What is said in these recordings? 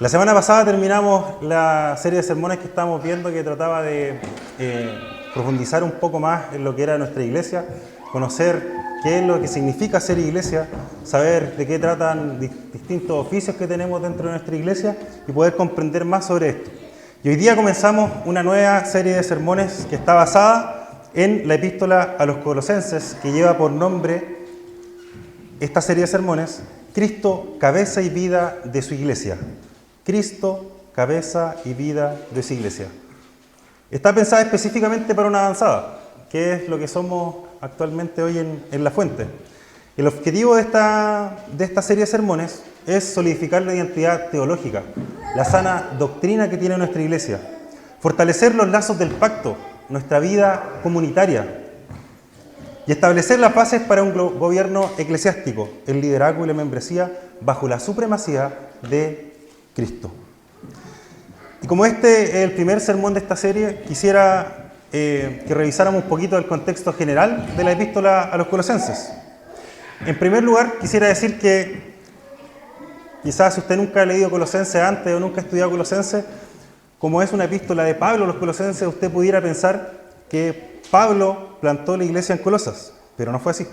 La semana pasada terminamos la serie de sermones que estábamos viendo, que trataba de profundizar un poco más en lo que era nuestra iglesia, conocer qué es lo que significa ser iglesia, saber de qué tratan distintos oficios que tenemos dentro de nuestra iglesia y poder comprender más sobre esto. Y hoy día comenzamos una nueva serie de sermones que está basada en la epístola a los Colosenses, que lleva por nombre esta serie de sermones: Cristo, cabeza y vida de su iglesia. Cristo, cabeza y vida de su iglesia. Está pensada específicamente para una avanzada, que es lo que somos actualmente hoy en La Fuente. El objetivo de esta serie de sermones es solidificar la identidad teológica, la sana doctrina que tiene nuestra iglesia, fortalecer los lazos del pacto, nuestra vida comunitaria, y establecer las bases para un gobierno eclesiástico, el liderazgo y la membresía bajo la supremacía de Cristo. Y como este es el primer sermón de esta serie, quisiera que revisáramos un poquito el contexto general de la epístola a los Colosenses. En primer lugar, quisiera decir que quizás si usted nunca ha leído Colosenses antes o nunca ha estudiado Colosenses, como es una epístola de Pablo a los Colosenses, usted pudiera pensar que Pablo plantó la iglesia en Colosas, pero no fue así.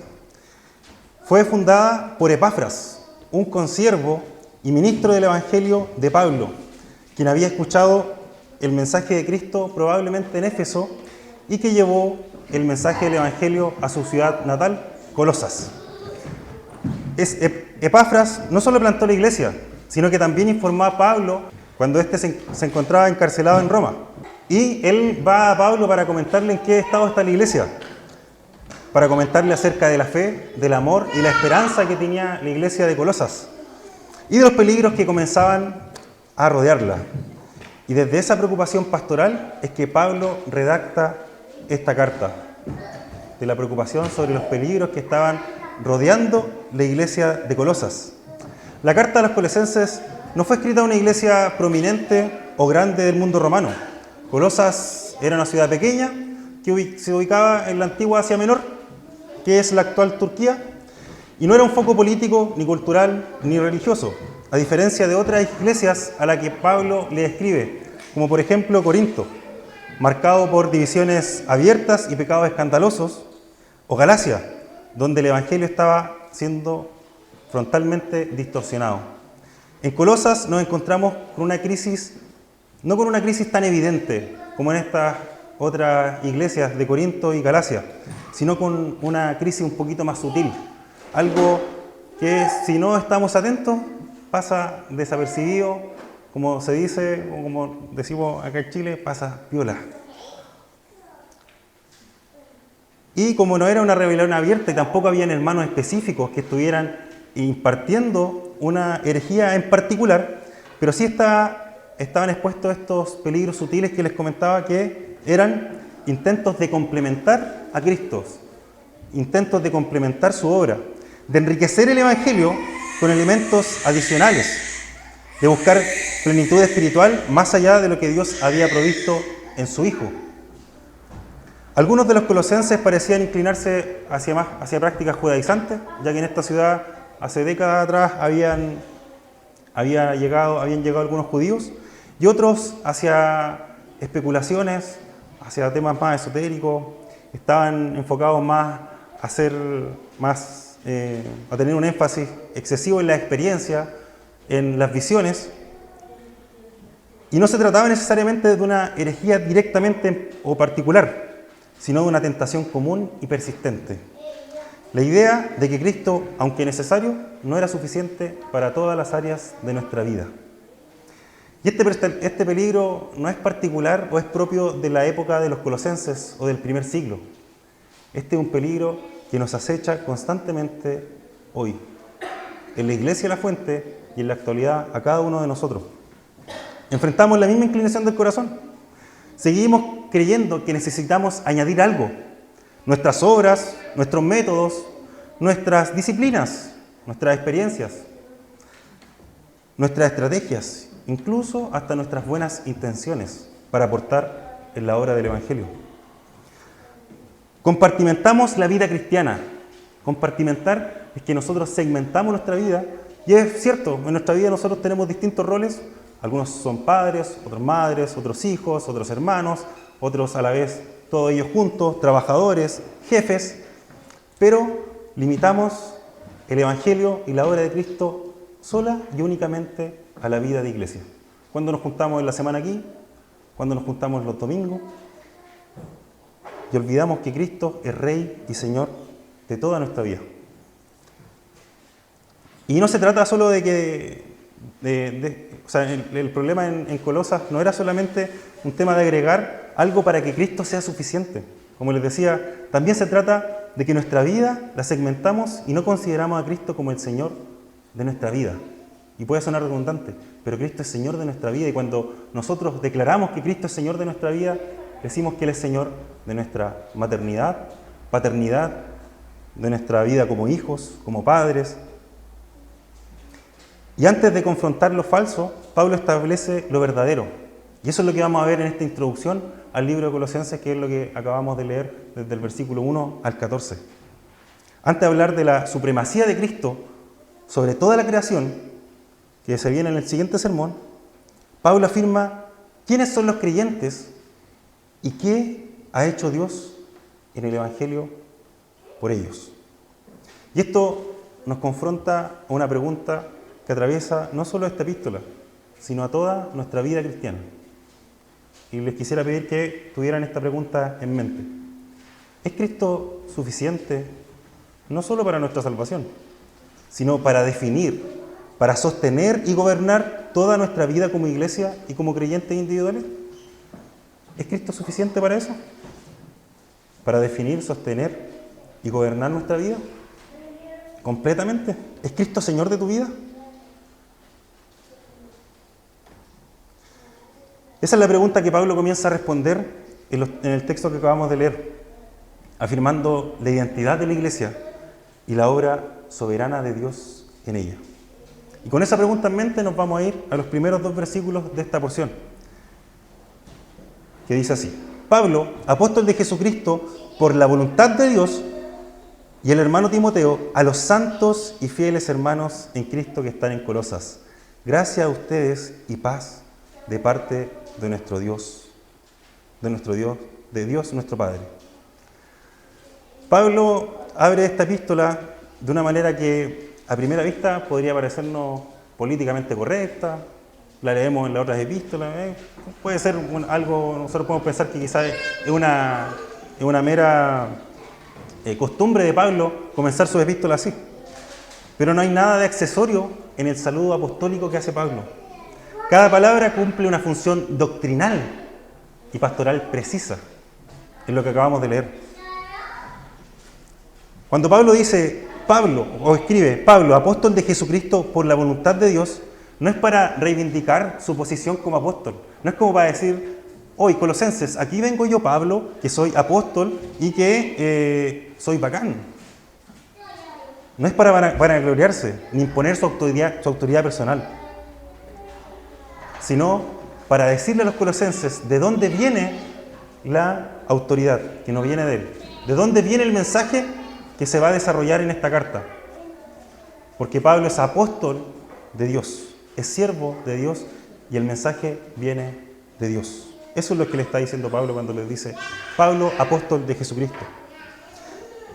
Fue fundada por Epafras, un consiervo y ministro del Evangelio de Pablo, quien había escuchado el mensaje de Cristo probablemente en Éfeso y que llevó el mensaje del Evangelio a su ciudad natal, Colosas. Epafras no solo plantó la iglesia, sino que también informó a Pablo cuando éste se encontraba encarcelado en Roma. Y él va a Pablo para comentarle en qué estado está la iglesia, para comentarle acerca de la fe, del amor y la esperanza que tenía la iglesia de Colosas, y de los peligros que comenzaban a rodearla. Y desde esa preocupación pastoral es que Pablo redacta esta carta, de la preocupación sobre los peligros que estaban rodeando la iglesia de Colosas. La carta a los Colosenses no fue escrita a una iglesia prominente o grande del mundo romano. Colosas era una ciudad pequeña que se ubicaba en la antigua Asia Menor, que es la actual Turquía, y no era un foco político, ni cultural, ni religioso, a diferencia de otras iglesias a las que Pablo le escribe, como por ejemplo Corinto, marcado por divisiones abiertas y pecados escandalosos, o Galacia, donde el evangelio estaba siendo frontalmente distorsionado. En Colosas nos encontramos con una crisis, no con una crisis tan evidente como en estas otras iglesias de Corinto y Galacia, sino con una crisis un poquito más sutil. Algo que, si no estamos atentos, pasa desapercibido, como se dice, o como decimos acá en Chile, pasa piola. Y como no era una rebelión abierta y tampoco habían hermanos específicos que estuvieran impartiendo una herejía en particular, pero sí estaban expuestos a estos peligros sutiles que les comentaba, que eran intentos de complementar a Cristo, intentos de complementar su obra, de enriquecer el Evangelio con elementos adicionales, de buscar plenitud espiritual más allá de lo que Dios había provisto en su Hijo. Algunos de los colosenses parecían inclinarse hacia prácticas judaizantes, ya que en esta ciudad hace décadas atrás habían llegado algunos judíos, y otros hacia especulaciones, hacia temas más esotéricos, estaban enfocados más a tener un énfasis excesivo en la experiencia, en las visiones, y no se trataba necesariamente de una herejía directamente o particular, sino de una tentación común y persistente. La idea de que Cristo, aunque necesario, no era suficiente para todas las áreas de nuestra vida. Y este peligro no es particular o es propio de la época de los colosenses o del primer siglo. Este es un peligro que nos acecha constantemente hoy, en la iglesia de La Fuente y en la actualidad a cada uno de nosotros. Enfrentamos la misma inclinación del corazón. Seguimos creyendo que necesitamos añadir algo: nuestras obras, nuestros métodos, nuestras disciplinas, nuestras experiencias, nuestras estrategias, incluso hasta nuestras buenas intenciones para aportar en la obra del Evangelio. Compartimentamos la vida cristiana. Compartimentar es que nosotros segmentamos nuestra vida, y es cierto, en nuestra vida nosotros tenemos distintos roles. Algunos son padres, otros madres, otros hijos, otros hermanos, otros a la vez, todos ellos juntos, trabajadores, jefes, pero limitamos el Evangelio y la obra de Cristo sola y únicamente a la vida de iglesia. Cuando nos juntamos en la semana aquí, cuando nos juntamos los domingos, y olvidamos que Cristo es Rey y Señor de toda nuestra vida. Y no se trata solo de que, o sea, el problema en Colosas no era solamente un tema de agregar algo para que Cristo sea suficiente. Como les decía, también se trata de que nuestra vida la segmentamos y no consideramos a Cristo como el Señor de nuestra vida. Y puede sonar redundante, pero Cristo es Señor de nuestra vida, y cuando nosotros declaramos que Cristo es Señor de nuestra vida, decimos que Él es Señor de nuestra maternidad, paternidad, de nuestra vida como hijos, como padres. Y antes de confrontar lo falso, Pablo establece lo verdadero. Y eso es lo que vamos a ver en esta introducción al libro de Colosenses, que es lo que acabamos de leer desde el versículo 1 al 14. Antes de hablar de la supremacía de Cristo sobre toda la creación, que se viene en el siguiente sermón, Pablo afirma quiénes son los creyentes y qué ha hecho Dios en el Evangelio por ellos. Y esto nos confronta a una pregunta que atraviesa no solo esta epístola, sino a toda nuestra vida cristiana. Y les quisiera pedir que tuvieran esta pregunta en mente. ¿Es Cristo suficiente no solo para nuestra salvación, sino para definir, para sostener y gobernar toda nuestra vida como iglesia y como creyentes individuales? ¿Es Cristo suficiente para eso? ¿Para definir, sostener y gobernar nuestra vida completamente? ¿Es Cristo Señor de tu vida? Esa es la pregunta que Pablo comienza a responder en el texto que acabamos de leer, afirmando la identidad de la iglesia y la obra soberana de Dios en ella. Y con esa pregunta en mente nos vamos a ir a los primeros 2 versículos de esta porción, que dice así: Pablo, apóstol de Jesucristo, por la voluntad de Dios, y el hermano Timoteo, a los santos y fieles hermanos en Cristo que están en Colosas. Gracias a ustedes y paz de parte de nuestro Dios, de Dios nuestro Padre. Pablo abre esta epístola de una manera que a primera vista podría parecernos políticamente correcta. La leemos en las otras epístolas. Puede ser algo, nosotros podemos pensar que quizás es una mera costumbre de Pablo comenzar sus epístolas así. Pero no hay nada de accesorio en el saludo apostólico que hace Pablo. Cada palabra cumple una función doctrinal y pastoral precisa, en lo que acabamos de leer. Cuando Pablo dice o escribe Pablo, apóstol de Jesucristo por la voluntad de Dios, no es para reivindicar su posición como apóstol. No es como para decir, hoy Colosenses, aquí vengo yo, Pablo, que soy apóstol y que soy bacán. No es para gloriarse, ni imponer su autoridad personal, sino para decirle a los colosenses de dónde viene la autoridad, que no viene de él. De dónde viene el mensaje que se va a desarrollar en esta carta. Porque Pablo es apóstol de Dios, es siervo de Dios y el mensaje viene de Dios. Eso es lo que le está diciendo Pablo cuando le dice Pablo, apóstol de Jesucristo.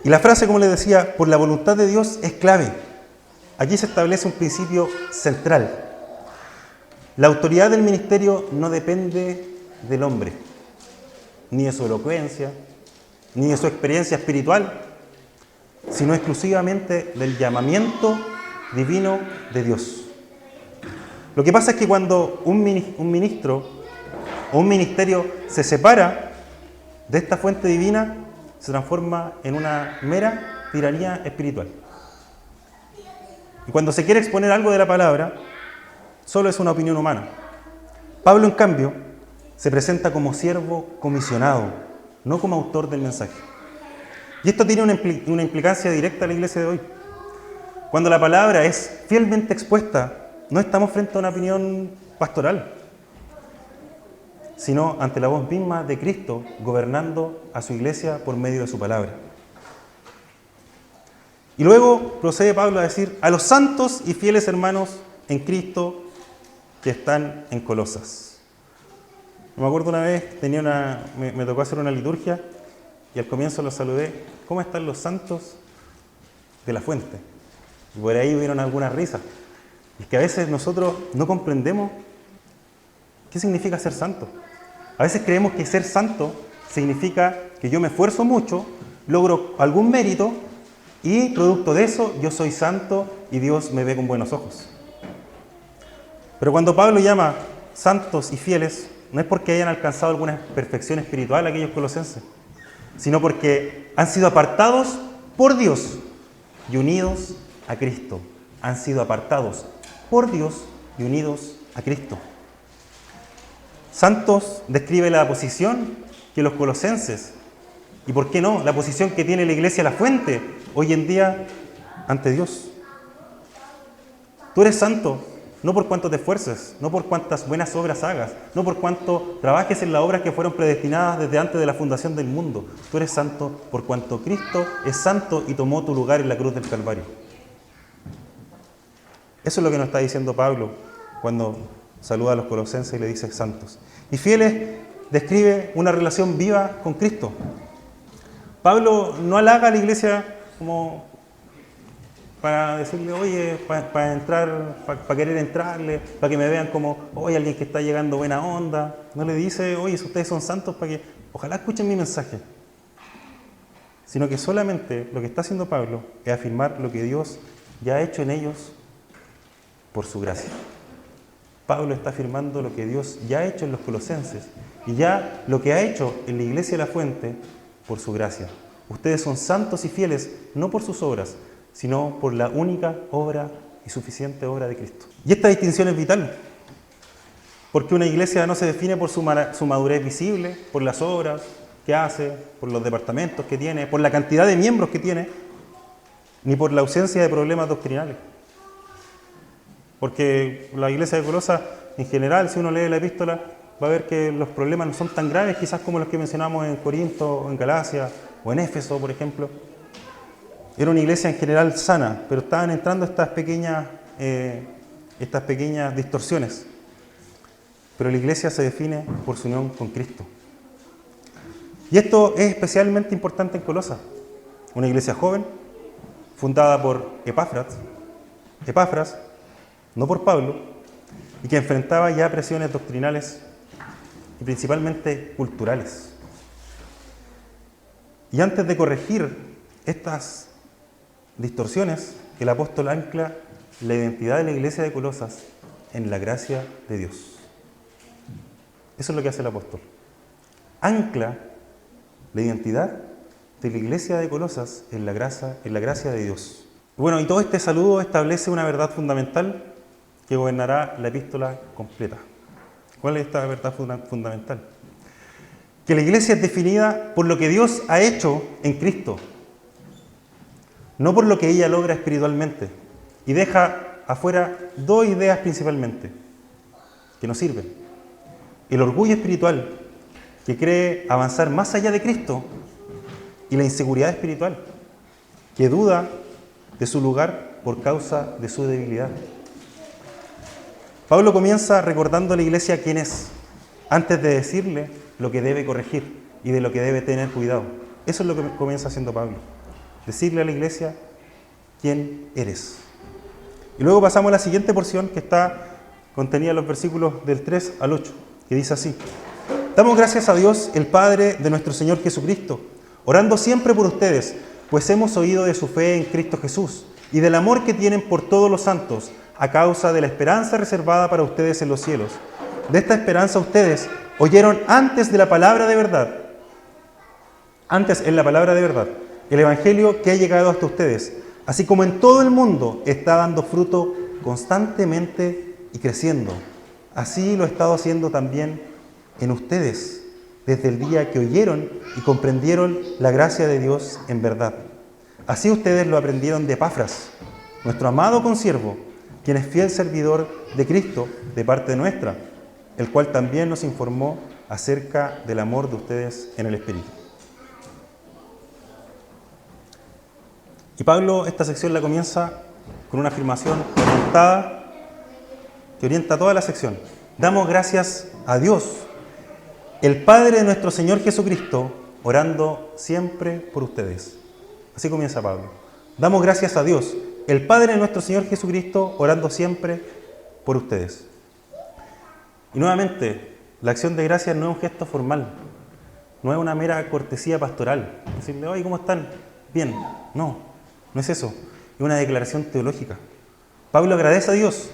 Y la frase, como les decía, por la voluntad de Dios, es clave. Aquí se establece un principio central. La autoridad del ministerio no depende del hombre, ni de su elocuencia, ni de su experiencia espiritual, sino exclusivamente del llamamiento divino de Dios. Lo que pasa es que cuando un ministro o un ministerio se separa de esta fuente divina, se transforma en una mera tiranía espiritual. Y cuando se quiere exponer algo de la palabra, solo es una opinión humana. Pablo, en cambio, se presenta como siervo comisionado, no como autor del mensaje. Y esto tiene una implicancia directa a la iglesia de hoy. Cuando la palabra es fielmente expuesta, no estamos frente a una opinión pastoral, sino ante la voz misma de Cristo gobernando a su iglesia por medio de su palabra. Y luego procede Pablo a decir a los santos y fieles hermanos en Cristo que están en Colosas. Me acuerdo una vez, me tocó hacer una liturgia y al comienzo los saludé. ¿Cómo están los santos de la fuente? Y por ahí hubieron algunas risas. Es que a veces nosotros no comprendemos qué significa ser santo. A veces creemos que ser santo significa que yo me esfuerzo mucho, logro algún mérito y producto de eso yo soy santo y Dios me ve con buenos ojos. Pero cuando Pablo llama santos y fieles, no es porque hayan alcanzado alguna perfección espiritual aquellos colosenses, sino porque han sido apartados por Dios y unidos a Cristo. Han sido apartados por Dios y unidos a Cristo. Santos describe la posición que los colosenses, y por qué no, la posición que tiene la Iglesia La Fuente hoy en día ante Dios. Tú eres santo no por cuánto te esfuerces, no por cuántas buenas obras hagas, no por cuánto trabajes en las obras que fueron predestinadas desde antes de la fundación del mundo. Tú eres santo por cuanto Cristo es santo y tomó tu lugar en la cruz del Calvario. Eso es lo que nos está diciendo Pablo cuando saluda a los colosenses y le dice santos. Y fieles describe una relación viva con Cristo. Pablo no halaga a la iglesia como para decirle, oye, para entrar, para querer entrarle, para que me vean como, oye, alguien que está llegando buena onda. No le dice, oye, si ustedes son santos, para que ojalá escuchen mi mensaje. Sino que solamente lo que está haciendo Pablo es afirmar lo que Dios ya ha hecho en ellos por su gracia. Pablo está afirmando lo que Dios ya ha hecho en los colosenses y ya lo que ha hecho en la Iglesia de La Fuente por su gracia. Ustedes son santos y fieles no por sus obras, sino por la única obra y suficiente obra de Cristo. Y esta distinción es vital, porque una iglesia no se define por su madurez visible, por las obras que hace, por los departamentos que tiene, por la cantidad de miembros que tiene, ni por la ausencia de problemas doctrinales. Porque la iglesia de Colosas, en general, si uno lee la epístola, va a ver que los problemas no son tan graves quizás como los que mencionamos en Corinto, o en Galacia, o en Éfeso, por ejemplo. Era una iglesia en general sana, pero estaban entrando estas pequeñas distorsiones. Pero la iglesia se define por su unión con Cristo. Y esto es especialmente importante en Colosas, una iglesia joven, fundada por Epafras, no por Pablo, y que enfrentaba ya presiones doctrinales y principalmente culturales. Y antes de corregir estas distorsiones, el apóstol ancla la identidad de la iglesia de Colosas en la gracia de Dios. Eso es lo que hace el apóstol. Ancla la identidad de la iglesia de Colosas en la gracia de Dios. Bueno, y todo este saludo establece una verdad fundamental que gobernará la epístola completa. ¿Cuál es esta verdad fundamental? Que la iglesia es definida por lo que Dios ha hecho en Cristo, no por lo que ella logra espiritualmente. Y deja afuera dos ideas principalmente que nos sirven. El orgullo espiritual, que cree avanzar más allá de Cristo, y la inseguridad espiritual, que duda de su lugar por causa de su debilidad. Pablo comienza recordando a la iglesia quién es, antes de decirle lo que debe corregir y de lo que debe tener cuidado. Eso es lo que comienza haciendo Pablo. Decirle a la iglesia quién eres. Y luego pasamos a la siguiente porción que está contenida en los versículos del 3 al 8, que dice así: Damos gracias a Dios, el Padre de nuestro Señor Jesucristo, orando siempre por ustedes, pues hemos oído de su fe en Cristo Jesús y del amor que tienen por todos los santos, a causa de la esperanza reservada para ustedes en los cielos. De esta esperanza ustedes oyeron antes en la palabra de verdad, el Evangelio que ha llegado hasta ustedes, así como en todo el mundo está dando fruto constantemente y creciendo. Así lo ha estado haciendo también en ustedes, desde el día que oyeron y comprendieron la gracia de Dios en verdad. Así ustedes lo aprendieron de Epafras, nuestro amado consiervo, quien es fiel servidor de Cristo de parte nuestra, el cual también nos informó acerca del amor de ustedes en el Espíritu. Y Pablo esta sección la comienza con una afirmación orientada que orienta toda la sección. Damos gracias a Dios, el Padre de nuestro Señor Jesucristo, orando siempre por ustedes. Así comienza Pablo. Damos gracias a Dios, el Padre de nuestro Señor Jesucristo, orando siempre por ustedes. Y nuevamente, la acción de gracias no es un gesto formal, no es una mera cortesía pastoral. Decirle, oye, ¿cómo están? Bien. No es eso. Es una declaración teológica. Pablo agradece a Dios,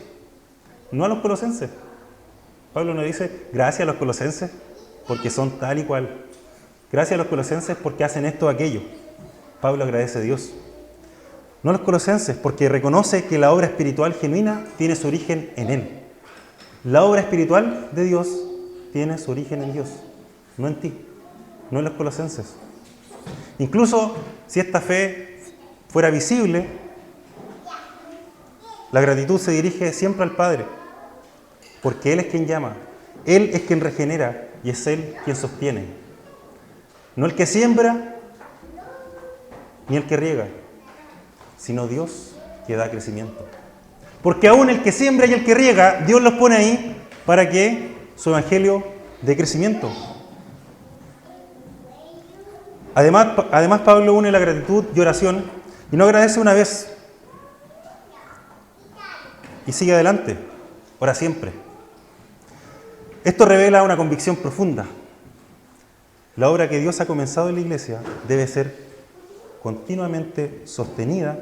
no a los colosenses. Pablo no dice, gracias a los colosenses porque son tal y cual. Gracias a los colosenses porque hacen esto o aquello. Pablo agradece a Dios. No a los colosenses porque reconoce que la obra espiritual genuina tiene su origen en Él. La obra espiritual de Dios tiene su origen en Dios, no en ti, no en los colosenses. Incluso si esta fe fuera visible, la gratitud se dirige siempre al Padre, porque Él es quien llama, Él es quien regenera y es Él quien sostiene. No el que siembra ni el que riega, sino Dios que da crecimiento. Porque aún el que siembra y el que riega, Dios los pone ahí para que su evangelio dé crecimiento. Además, Pablo une la gratitud y oración y no agradece una vez y sigue adelante, ora siempre. Esto revela una convicción profunda. La obra que Dios ha comenzado en la iglesia debe ser continuamente sostenida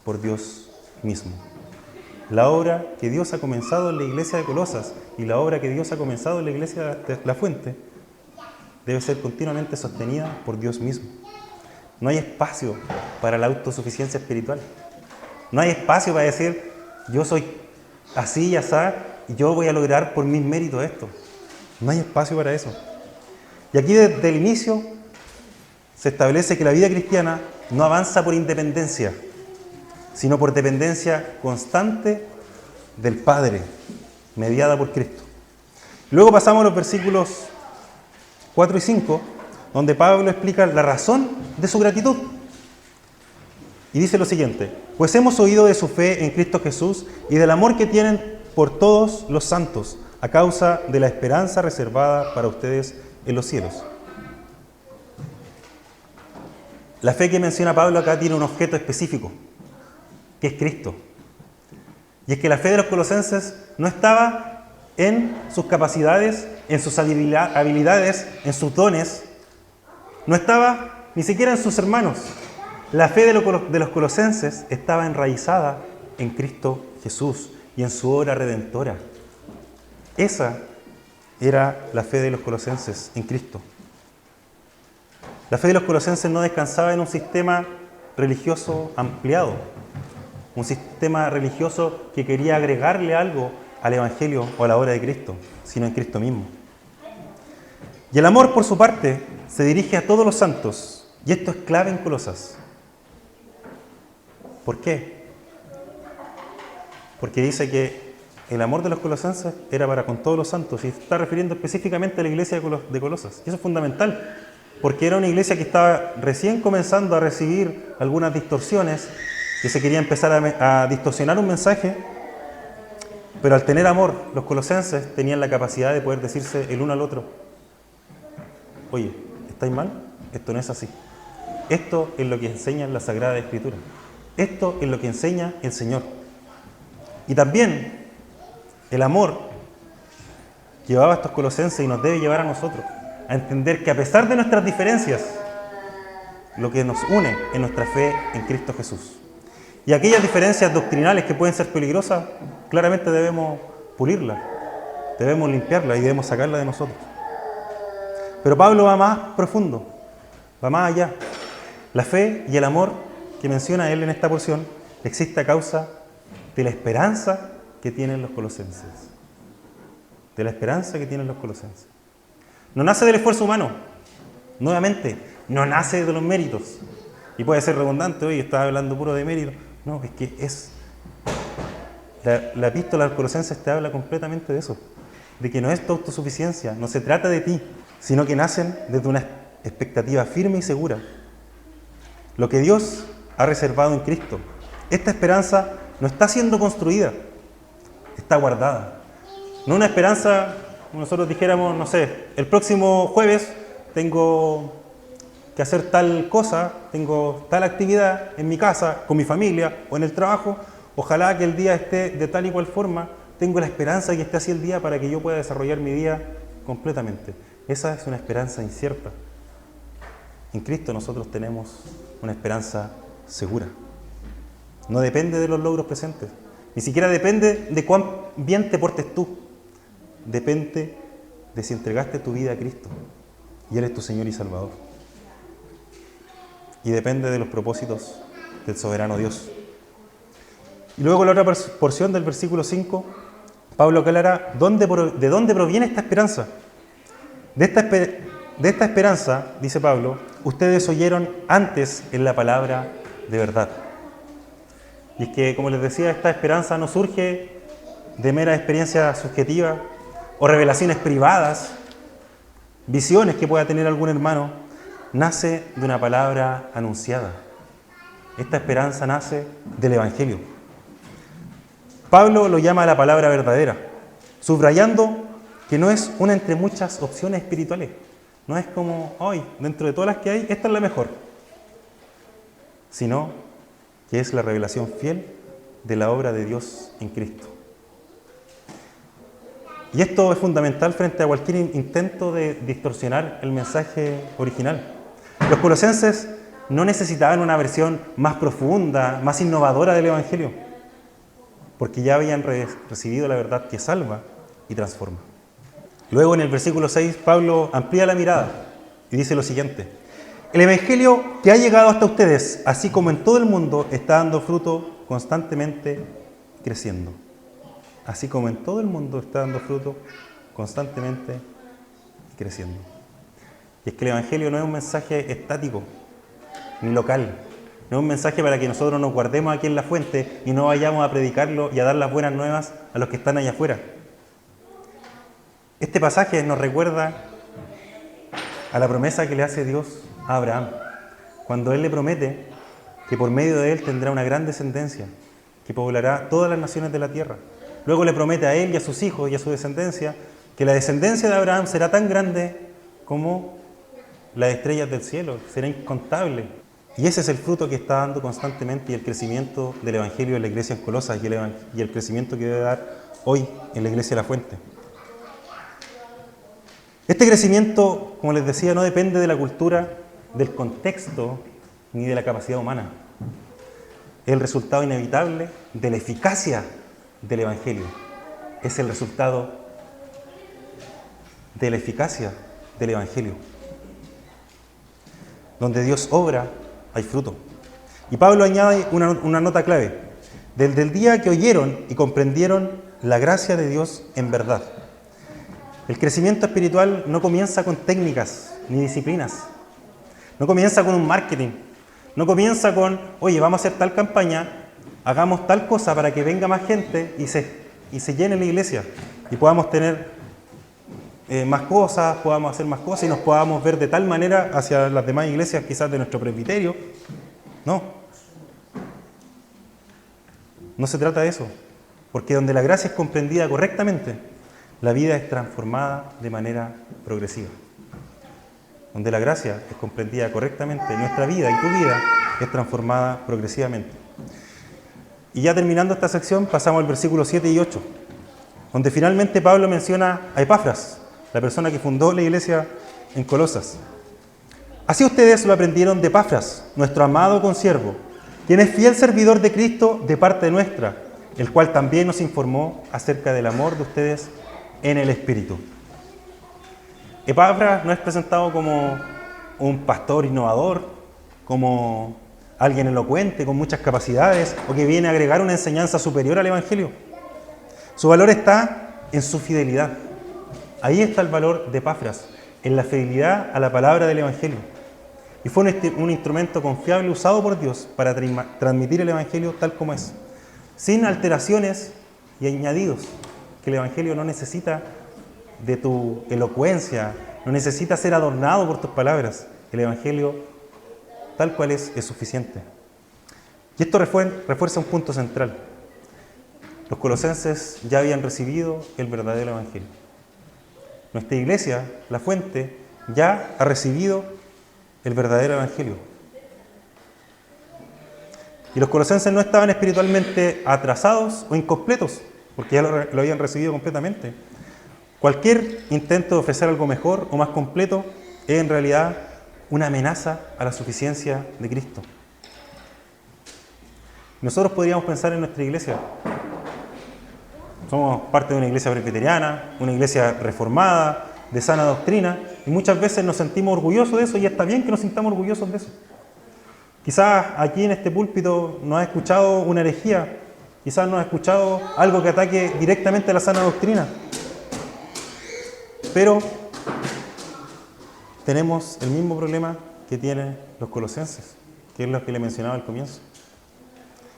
por Dios mismo. La obra que Dios ha comenzado en la iglesia de Colosas y la obra que Dios ha comenzado en la iglesia de La Fuente debe ser continuamente sostenida por Dios mismo. No hay espacio para la autosuficiencia espiritual. No hay espacio para decir, yo soy así y asá y yo voy a lograr por mis méritos esto. No hay espacio para eso. Y aquí desde el inicio se establece que la vida cristiana no avanza por independencia, sino por dependencia constante del Padre, mediada por Cristo. Luego pasamos a los versículos 4 y 5, donde Pablo explica la razón de su gratitud. Y dice lo siguiente: pues hemos oído de su fe en Cristo Jesús y del amor que tienen por todos los santos, a causa de la esperanza reservada para ustedes en los cielos. La fe que menciona Pablo acá tiene un objeto específico, que es Cristo. Y es que la fe de los colosenses no estaba en sus capacidades, en sus habilidades, en sus dones. No estaba ni siquiera en sus hermanos. La fe de los colosenses estaba enraizada en Cristo Jesús y en su obra redentora. Esa era la fe de los colosenses en Cristo. La fe de los colosenses no descansaba en un sistema religioso ampliado, un sistema religioso que quería agregarle algo al Evangelio o a la obra de Cristo, sino en Cristo mismo. Y el amor, por su parte, se dirige a todos los santos, y esto es clave en Colosas. ¿Por qué? Porque dice que el amor de los colosenses era para con todos los santos, y está refiriendo específicamente a la iglesia de Colosas. Y eso es fundamental, porque era una iglesia que estaba recién comenzando a recibir algunas distorsiones, que se quería empezar a distorsionar un mensaje, pero al tener amor, los colosenses tenían la capacidad de poder decirse el uno al otro: oye, ¿estáis mal? Esto no es así. Esto es lo que enseña la Sagrada Escritura. Esto es lo que enseña el Señor. Y también el amor llevaba a estos colosenses y nos debe llevar a nosotros a entender que a pesar de nuestras diferencias, lo que nos une es nuestra fe en Cristo Jesús. Y aquellas diferencias doctrinales que pueden ser peligrosas, claramente debemos pulirlas, debemos limpiarlas y debemos sacarlas de nosotros. Pero Pablo va más profundo, va más allá. La fe y el amor que menciona él en esta porción existe a causa de la esperanza que tienen los colosenses. De la esperanza que tienen los colosenses. No nace del esfuerzo humano, nuevamente, no nace de los méritos. Y puede ser redundante, hoy estaba hablando puro de méritos. No, es que es... La epístola a los colosenses te habla completamente de eso, de que no es tu autosuficiencia, no se trata de ti, sino que nacen desde una expectativa firme y segura. Lo que Dios ha reservado en Cristo. Esta esperanza no está siendo construida, está guardada. No una esperanza, como nosotros dijéramos, no sé, el próximo jueves tengo que hacer tal cosa, tengo tal actividad en mi casa, con mi familia o en el trabajo, ojalá que el día esté de tal y cual forma, tengo la esperanza de que esté así el día para que yo pueda desarrollar mi día completamente. Esa es una esperanza incierta. En Cristo nosotros tenemos una esperanza segura. No depende de los logros presentes, ni siquiera depende de cuán bien te portes tú. Depende de si entregaste tu vida a Cristo y Él es tu Señor y Salvador. Y depende de los propósitos del soberano Dios. Y luego la otra porción del versículo 5, Pablo aclara de dónde proviene esta esperanza. De esta esperanza, dice Pablo, ustedes oyeron antes en la palabra de verdad. Y es que, como les decía, esta esperanza no surge de mera experiencia subjetiva o revelaciones privadas, visiones que pueda tener algún hermano, nace de una palabra anunciada. Esta esperanza nace del Evangelio. Pablo lo llama la palabra verdadera, subrayando que no es una entre muchas opciones espirituales. No es como, hoy, dentro de todas las que hay, esta es la mejor. Sino que es la revelación fiel de la obra de Dios en Cristo. Y esto es fundamental frente a cualquier intento de distorsionar el mensaje original. Los colosenses no necesitaban una versión más profunda, más innovadora del Evangelio, porque ya habían recibido la verdad que salva y transforma. Luego en el versículo 6, Pablo amplía la mirada y dice lo siguiente: el Evangelio que ha llegado hasta ustedes, así como en todo el mundo, está dando fruto constantemente creciendo. Así como en todo el mundo está dando fruto constantemente creciendo. Y es que el Evangelio no es un mensaje estático ni local. No es un mensaje para que nosotros nos guardemos aquí en la fuente y no vayamos a predicarlo y a dar las buenas nuevas a los que están allá afuera. Este pasaje nos recuerda a la promesa que le hace Dios a Abraham, cuando Él le promete que por medio de él tendrá una gran descendencia, que poblará todas las naciones de la tierra. Luego le promete a él y a sus hijos y a su descendencia que la descendencia de Abraham será tan grande como las estrellas del cielo, será incontable. Y ese es el fruto que está dando constantemente y el crecimiento del Evangelio en la iglesia en Colosas y el crecimiento que debe dar hoy en la iglesia de la Fuente. Este crecimiento, como les decía, no depende de la cultura, del contexto ni de la capacidad humana. Es el resultado inevitable de la eficacia del Evangelio. Es el resultado de la eficacia del Evangelio. Donde Dios obra, hay fruto. Y Pablo añade una nota clave. Desde el día que oyeron y comprendieron la gracia de Dios en verdad. El crecimiento espiritual no comienza con técnicas ni disciplinas. No comienza con un marketing. No comienza con, oye, vamos a hacer tal campaña, hagamos tal cosa para que venga más gente y se llene la iglesia. Y podamos tener más cosas, podamos hacer más cosas y nos podamos ver de tal manera hacia las demás iglesias, quizás de nuestro presbiterio. No se trata de eso. Porque donde la gracia es comprendida correctamente, la vida es transformada de manera progresiva. Donde la gracia es comprendida correctamente, nuestra vida y tu vida es transformada progresivamente. Y ya terminando esta sección, pasamos al versículo 7 y 8, donde finalmente Pablo menciona a Epafras, la persona que fundó la iglesia en Colosas. Así ustedes lo aprendieron de Epafras, nuestro amado consiervo, quien es fiel servidor de Cristo de parte nuestra, el cual también nos informó acerca del amor de ustedes en el Espíritu. Epafras no es presentado como un pastor innovador, como alguien elocuente, con muchas capacidades, o que viene a agregar una enseñanza superior al Evangelio. Su valor está en su fidelidad. Ahí está el valor de Epafras, en la fidelidad a la palabra del Evangelio. Y fue un instrumento confiable usado por Dios para transmitir el Evangelio tal como es, sin alteraciones y añadidos, que el Evangelio no necesita de tu elocuencia, no necesita ser adornado por tus palabras. El Evangelio, tal cual es suficiente. Y esto refuerza un punto central. los colosenses ya habían recibido el verdadero evangelio. Nuestra iglesia, la fuente, ya ha recibido el verdadero evangelio. Y los colosenses no estaban espiritualmente atrasados o incompletos, porque ya lo habían recibido completamente. Cualquier intento de ofrecer algo mejor o más completo es en realidad una amenaza a la suficiencia de Cristo. Nosotros podríamos pensar en nuestra iglesia. Somos parte de una iglesia presbiteriana, una iglesia reformada, de sana doctrina, y muchas veces nos sentimos orgullosos de eso, y está bien que nos sintamos orgullosos de eso. Quizás aquí en este púlpito no has escuchado una herejía, quizás no has escuchado algo que ataque directamente a la sana doctrina, pero tenemos el mismo problema que tienen los colosenses, que es lo que le mencionaba al comienzo.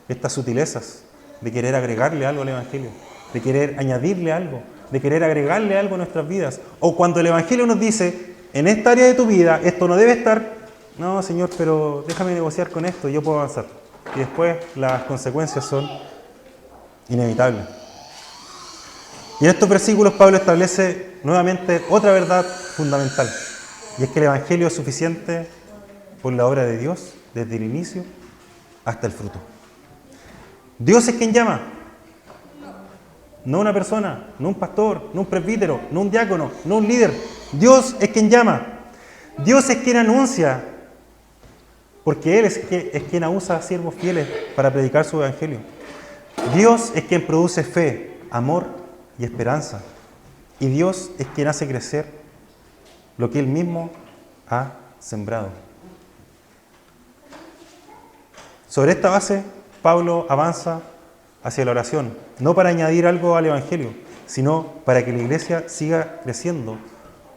Estas sutilezas de querer agregarle algo al evangelio, de querer añadirle algo, de querer agregarle algo a nuestras vidas. O cuando el evangelio nos dice, en esta área de tu vida, esto no debe estar, no, Señor, pero déjame negociar con esto y yo puedo avanzar. Y después las consecuencias son inevitables. Y en estos versículos Pablo establece nuevamente otra verdad fundamental, y es que el evangelio es suficiente por la obra de Dios, desde el inicio hasta el fruto. Dios es quien llama, no una persona, no un pastor, no un presbítero, no un diácono, no un líder. Dios es quien llama. Dios es quien anuncia, porque Él es quien usa a siervos fieles para predicar su evangelio. Dios es quien produce fe, amor y esperanza. Y Dios es quien hace crecer lo que Él mismo ha sembrado. Sobre esta base, Pablo avanza hacia la oración, no para añadir algo al evangelio, sino para que la iglesia siga creciendo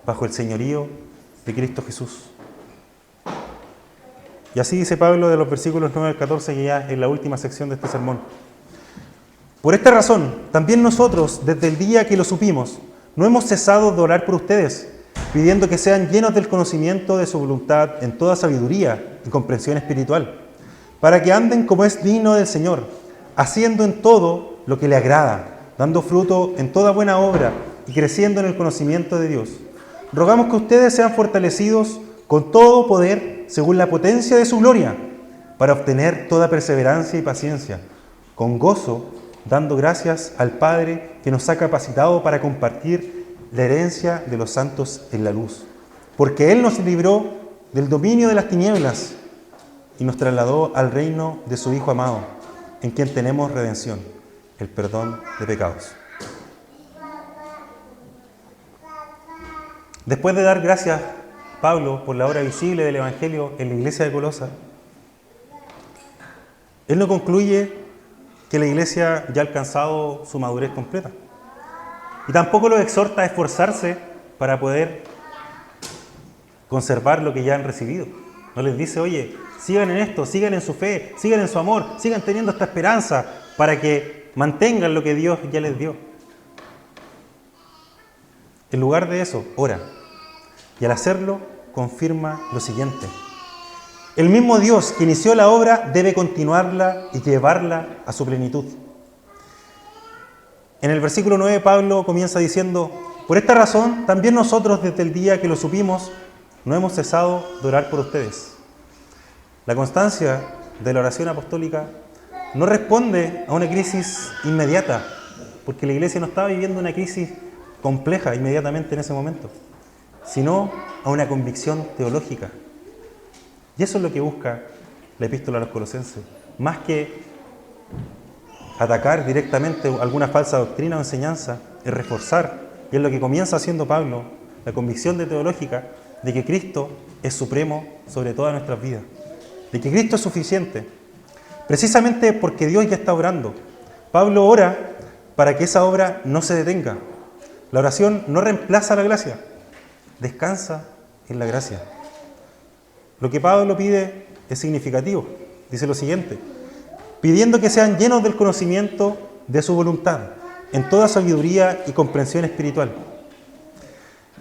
bajo el señorío de Cristo Jesús. Y así dice Pablo de los versículos 9 al 14, que ya es la última sección de este sermón. Por esta razón, también nosotros, desde el día que lo supimos, no hemos cesado de orar por ustedes, pidiendo que sean llenos del conocimiento de su voluntad en toda sabiduría y comprensión espiritual, para que anden como es digno del Señor, haciendo en todo lo que le agrada, dando fruto en toda buena obra y creciendo en el conocimiento de Dios. Rogamos que ustedes sean fortalecidos con todo poder según la potencia de su gloria, para obtener toda perseverancia y paciencia, con gozo, dando gracias al Padre que nos ha capacitado para compartir la herencia de los santos en la luz. Porque Él nos libró del dominio de las tinieblas y nos trasladó al reino de su Hijo amado, en quien tenemos redención, el perdón de pecados. Después de dar gracias, Pablo, por la obra visible del Evangelio en la iglesia de Colosa, él no concluye que la iglesia ya ha alcanzado su madurez completa. Y tampoco los exhorta a esforzarse para poder conservar lo que ya han recibido. No les dice, oye, sigan en esto, sigan en su fe, sigan en su amor, sigan teniendo esta esperanza para que mantengan lo que Dios ya les dio. En lugar de eso, ora. Y al hacerlo, confirma lo siguiente. El mismo Dios que inició la obra debe continuarla y llevarla a su plenitud. En el versículo 9, Pablo comienza diciendo, por esta razón, también nosotros desde el día que lo supimos, no hemos cesado de orar por ustedes. La constancia de la oración apostólica no responde a una crisis inmediata, porque la iglesia no estaba viviendo una crisis compleja inmediatamente en ese momento, sino a una convicción teológica. Y eso es lo que busca la epístola a los Colosenses, más que atacar directamente alguna falsa doctrina o enseñanza, es reforzar, y es lo que comienza haciendo Pablo, la convicción teológica de que Cristo es supremo sobre todas nuestras vidas, de que Cristo es suficiente, precisamente porque Dios ya está obrando. Pablo ora para que esa obra no se detenga. La oración no reemplaza la gracia, descansa en la gracia. Lo que Pablo pide es significativo. Dice lo siguiente, pidiendo que sean llenos del conocimiento de su voluntad, en toda sabiduría y comprensión espiritual.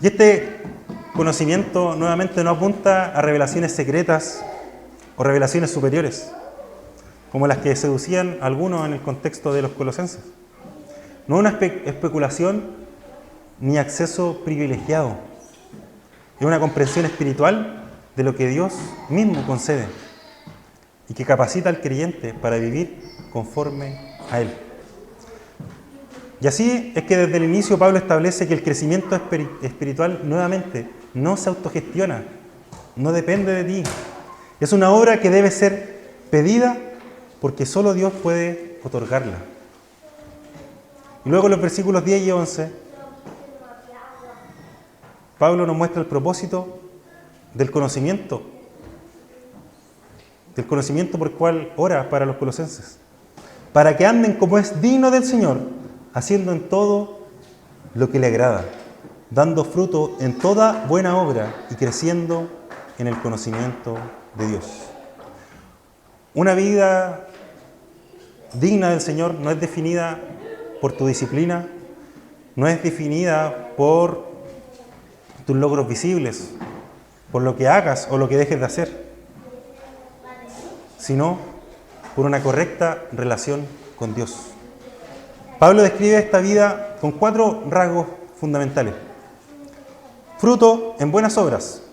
Y este conocimiento nuevamente no apunta a revelaciones secretas o revelaciones superiores, como las que seducían a algunos en el contexto de los colosenses. no una especulación ni acceso privilegiado. Es una comprensión espiritual de lo que Dios mismo concede y que capacita al creyente para vivir conforme a Él. Y así es que desde el inicio Pablo establece que el crecimiento espiritual nuevamente no se autogestiona, no depende de ti. Es una obra que debe ser pedida porque solo Dios puede otorgarla. Y luego en los versículos 10 y 11, Pablo nos muestra el propósito del conocimiento por el cual ora para los colosenses, para que anden como es digno del Señor, haciendo en todo lo que le agrada, dando fruto en toda buena obra y creciendo en el conocimiento de Dios. Una vida digna del Señor no es definida por tu disciplina, no es definida por tus logros visibles, por lo que hagas o lo que dejes de hacer, sino por una correcta relación con Dios. Pablo describe esta vida con 4 rasgos fundamentales: fruto en buenas obras,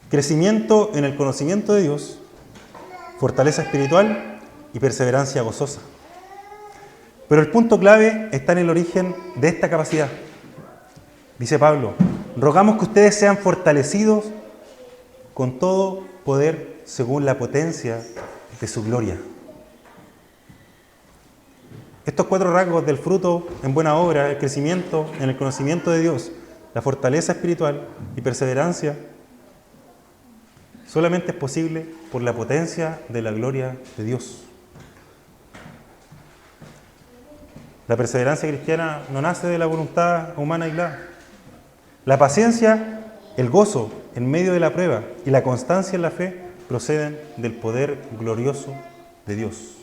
crecimiento en el conocimiento de Dios, fortaleza espiritual y perseverancia gozosa. Pero el punto clave está en el origen de esta capacidad. Dice Pablo: rogamos que ustedes sean fortalecidos con todo poder según la potencia de su gloria. Estos 4 rasgos del fruto en buena obra, el crecimiento en el conocimiento de Dios, la fortaleza espiritual y perseverancia, solamente es posible por la potencia de la gloria de Dios. La perseverancia cristiana no nace de la voluntad humana aislada. La paciencia, el gozo en medio de la prueba y la constancia en la fe proceden del poder glorioso de Dios.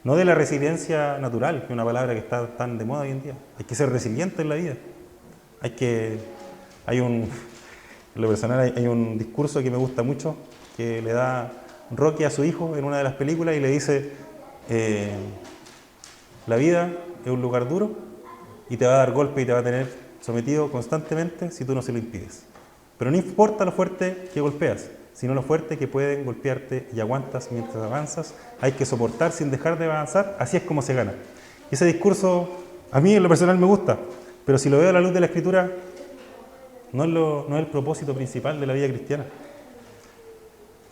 No de la resiliencia natural, que es una palabra que está tan de moda hoy en día. Hay que ser resiliente en la vida. En lo personal hay un discurso que me gusta mucho, que le da Rocky a su hijo en una de las películas y le dice: la vida es un lugar duro y te va a dar golpe y te va a tener sometido constantemente si tú no se lo impides. Pero no importa lo fuerte que golpeas, sino lo fuerte que pueden golpearte y aguantas mientras avanzas. Hay que soportar sin dejar de avanzar, así es como se gana. Y ese discurso a mí en lo personal me gusta, pero si lo veo a la luz de la Escritura, no es el propósito principal de la vida cristiana.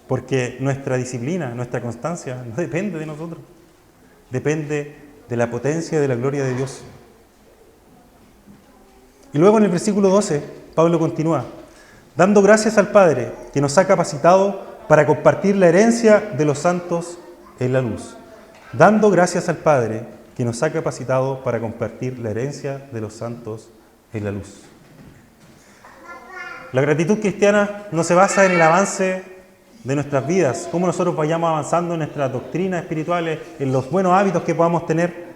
Porque nuestra disciplina, nuestra constancia, no depende de nosotros. Depende de la potencia y de la gloria de Dios. Y luego en el versículo 12, Pablo continúa: dando gracias al Padre que nos ha capacitado para compartir la herencia de los santos en la luz. Dando gracias al Padre que nos ha capacitado para compartir la herencia de los santos en la luz. La gratitud cristiana no se basa en el avance de nuestras vidas, cómo nosotros vayamos avanzando en nuestras doctrinas espirituales, en los buenos hábitos que podamos tener.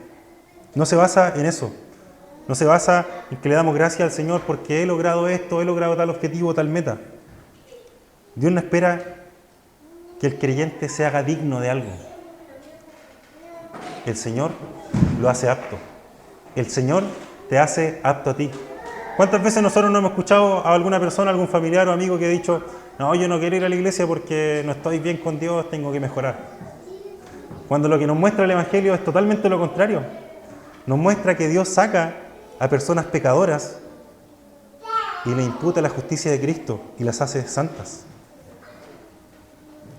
No se basa en eso. No se basa en que le damos gracias al Señor porque he logrado esto, he logrado tal objetivo, tal meta. Dios no espera que el creyente se haga digno de algo. El Señor lo hace apto. El Señor te hace apto a ti. ¿Cuántas veces nosotros no hemos escuchado a alguna persona, algún familiar o amigo que ha dicho: no, yo no quiero ir a la iglesia porque no estoy bien con Dios, tengo que mejorar? Cuando lo que nos muestra el Evangelio es totalmente lo contrario. Nos muestra que Dios saca a personas pecadoras y le imputa la justicia de Cristo y las hace santas.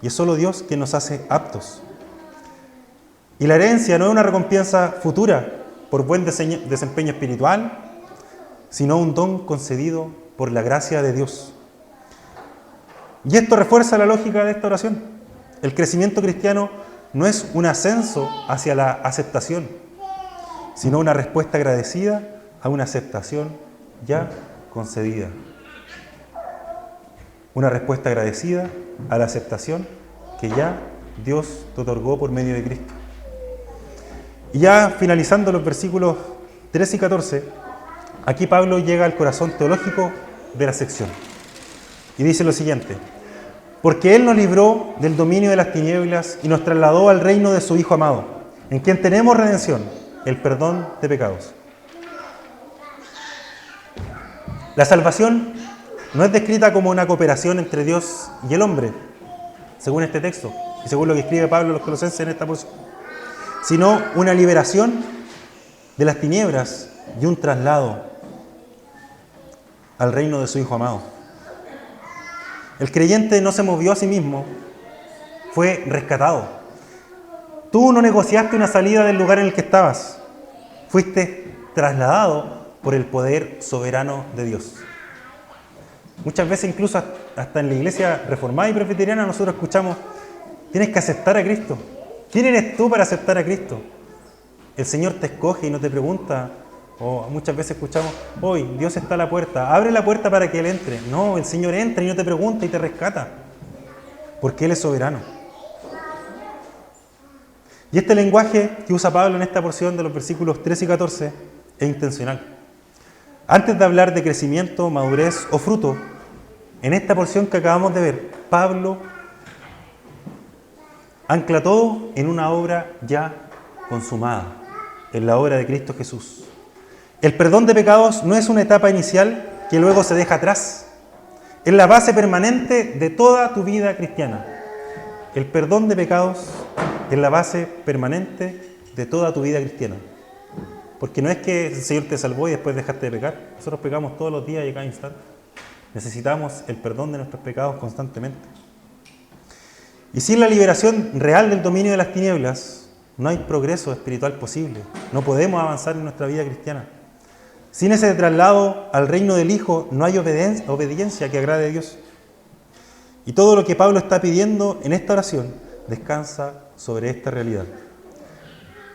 Y es solo Dios quien nos hace aptos. Y la herencia no es una recompensa futura por buen desempeño espiritual, sino un don concedido por la gracia de Dios. Y esto refuerza la lógica de esta oración. El crecimiento cristiano no es un ascenso hacia la aceptación, sino una respuesta agradecida a una aceptación ya concedida. Una respuesta agradecida a la aceptación que ya Dios te otorgó por medio de Cristo. Y ya finalizando los versículos 13 y 14, aquí Pablo llega al corazón teológico de la sección. Y dice lo siguiente: porque Él nos libró del dominio de las tinieblas y nos trasladó al reino de su Hijo amado, en quien tenemos redención, el perdón de pecados. La salvación no es descrita como una cooperación entre Dios y el hombre, según este texto, y según lo que escribe Pablo a los Colosenses en esta porción, sino una liberación de las tinieblas y un traslado al reino de su Hijo amado. El creyente no se movió a sí mismo, fue rescatado. Tú no negociaste una salida del lugar en el que estabas, fuiste trasladado por el poder soberano de Dios. Muchas veces, incluso hasta en la iglesia reformada y presbiteriana, nosotros escuchamos: tienes que aceptar a Cristo. ¿Quién eres tú para aceptar a Cristo? El Señor te escoge y no te pregunta. O muchas veces escuchamos: hoy Dios está a la puerta, abre la puerta para que Él entre. No, el Señor entra y no te pregunta y te rescata, porque Él es soberano. Y este lenguaje que usa Pablo en esta porción de los versículos 13 y 14 es intencional. Antes de hablar de crecimiento, madurez o fruto, en esta porción que acabamos de ver, Pablo ancla todo en una obra ya consumada, en la obra de Cristo Jesús. El perdón de pecados no es una etapa inicial que luego se deja atrás. Es la base permanente de toda tu vida cristiana. El perdón de pecados es la base permanente de toda tu vida cristiana. Porque no es que el Señor te salvó y después dejaste de pecar. Nosotros pecamos todos los días y a cada instante. Necesitamos el perdón de nuestros pecados constantemente. Y sin la liberación real del dominio de las tinieblas, no hay progreso espiritual posible. No podemos avanzar en nuestra vida cristiana. Sin ese traslado al reino del Hijo, no hay obediencia que agrade a Dios. Y todo lo que Pablo está pidiendo en esta oración descansa sobre esta realidad.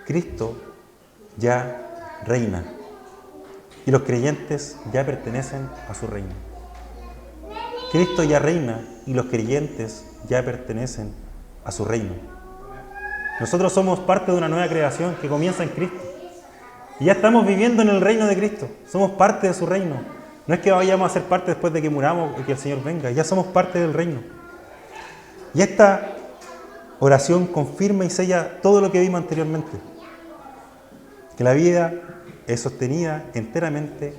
Cristo ya reina y los creyentes ya pertenecen a su reino. Cristo ya reina y los creyentes ya pertenecen a su reino. Nosotros somos parte de una nueva creación que comienza en Cristo. Y ya estamos viviendo en el reino de Cristo. Somos parte de su reino. No es que vayamos a ser parte después de que muramos y que el Señor venga. Ya somos parte del reino. Y esta oración confirma y sella todo lo que vimos anteriormente. Que la vida es sostenida enteramente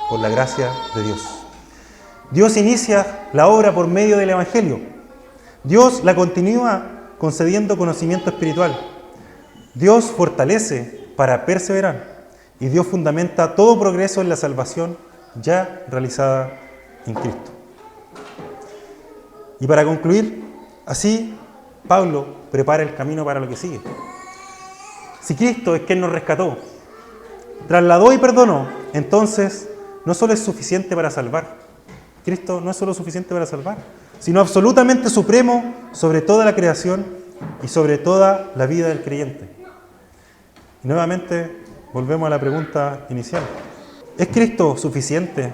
por la gracia de Dios. Dios inicia la obra por medio del Evangelio. Dios la continúa concediendo conocimiento espiritual. Dios fortalece para perseverar. Y Dios fundamenta todo progreso en la salvación ya realizada en Cristo. Y para concluir, así Pablo prepara el camino para lo que sigue. Si Cristo es quien nos rescató, trasladó y perdonó, entonces no solo es suficiente para salvar. Cristo no es solo suficiente para salvar, sino absolutamente supremo sobre toda la creación y sobre toda la vida del creyente. Y nuevamente volvemos a la pregunta inicial. ¿Es Cristo suficiente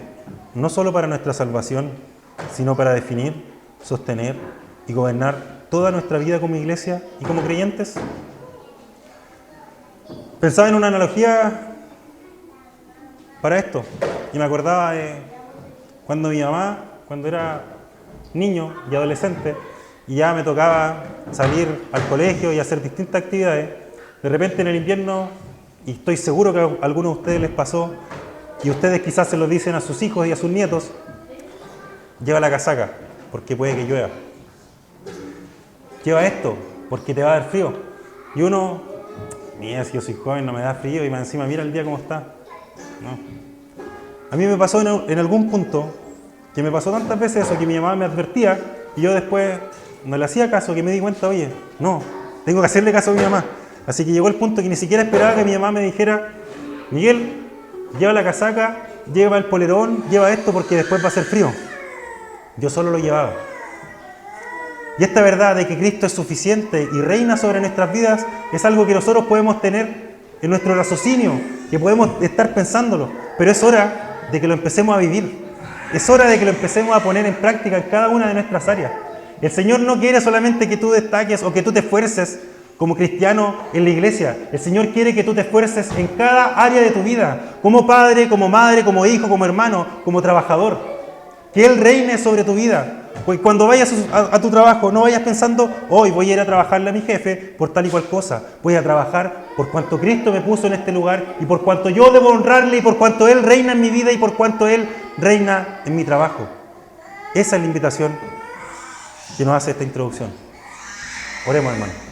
no solo para nuestra salvación, sino para definir, sostener y gobernar toda nuestra vida como iglesia y como creyentes? Pensaba en una analogía para esto y me acordaba de cuando mi mamá, cuando era niño y adolescente, y ya me tocaba salir al colegio y hacer distintas actividades, de repente en el invierno, y estoy seguro que a algunos de ustedes les pasó, y ustedes quizás se lo dicen a sus hijos y a sus nietos: lleva la casaca, porque puede que llueva. Lleva esto, porque te va a dar frío. Y uno, mira, si yo soy joven, no me da frío, y más encima mira el día cómo está. No. A mí me pasó en algún punto, que me pasó tantas veces eso, que mi mamá me advertía, y yo después no le hacía caso, que me di cuenta: oye, no, tengo que hacerle caso a mi mamá. Así que llegó el punto que ni siquiera esperaba que mi mamá me dijera: Miguel, lleva la casaca, lleva el polerón, lleva esto porque después va a hacer frío. Yo solo lo llevaba. Y esta verdad de que Cristo es suficiente y reina sobre nuestras vidas es algo que nosotros podemos tener en nuestro raciocinio, que podemos estar pensándolo, pero es hora de que lo empecemos a vivir. Es hora de que lo empecemos a poner en práctica en cada una de nuestras áreas. El Señor no quiere solamente que tú destaques o que tú te esfuerces como cristiano en la iglesia. El Señor quiere que tú te esfuerces en cada área de tu vida, como padre, como madre, como hijo, como hermano, como trabajador. Que Él reine sobre tu vida. Pues cuando vayas a tu trabajo, no vayas pensando, hoy voy a ir a trabajarle a mi jefe por tal y cual cosa. Voy a trabajar por cuanto Cristo me puso en este lugar y por cuanto yo debo honrarle y por cuanto Él reina en mi vida y por cuanto Él reina en mi trabajo. Esa es la invitación que nos hace esta introducción. Oremos, hermano.